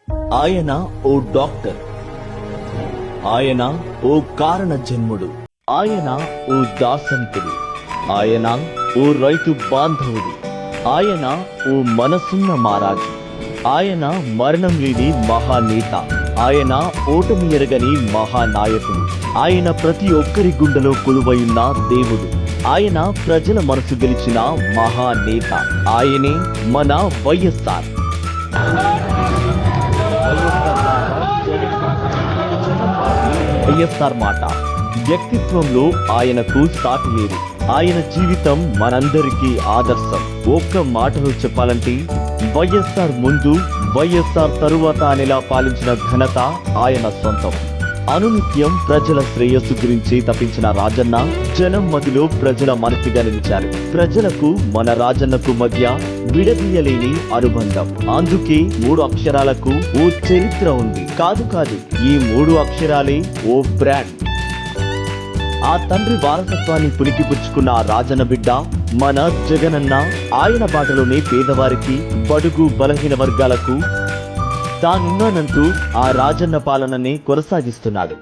ఆయన ఓ డాక్టర్, ఆయన ఓ కారణ జన్ముడు, ఆయన ఓ దార్శనికుడు, ఆయన ఓ రైతు బాంధవుడు, ఆయన ఓ మనసున్న మహారాజు, ఆయన మరణం లేని మహానేత, ఆయన ఓటమి ఎరగని మహానాయకుడు, ఆయన ప్రతి ఒక్కరి గుండెలో కొలువైన దేవుడు, ఆయన ప్రజల మనసు గెలిచిన మహానేత, ఆయనే మన వైఎస్ఆర్. వైఎస్ఆర్ మాట. వ్యక్తిత్వంలో ఆయనకు సాటి లేదు. ఆయన జీవితం మనందరికీ ఆదర్శం. ఒక్క మాటలో చెప్పాలంటే వైఎస్ఆర్ ముందు, వైఎస్ఆర్ తరువాత అనేలా పాలించిన ఘనత ఆయన సొంతం. అనునిత్యం ప్రజల శ్రేయస్సు గురించి తప్పించిన రాజన్న జనం మధ్యలో ప్రజల మనసుగా నిలిచారు. ప్రజలకు మన రాజన్నకు మధ్య విడదీయలేని అనుబంధం. అందుకే 3 అక్షరాలకు ఓ చరిత్ర ఉంది. కాదు, ఈ 3 అక్షరాలే ఓ బ్రాండ్. ఆ తండ్రి వారసత్వాన్ని పుణికిపుచ్చుకున్న ఆ రాజన్న బిడ్డ మన జగనన్న. ఆయన బాటలోనే పేదవారికి, బడుగు బలహీన వర్గాలకు తానున్నానంటూ ఆ రాజన్న పాలనని కొనసాగిస్తున్నాడు.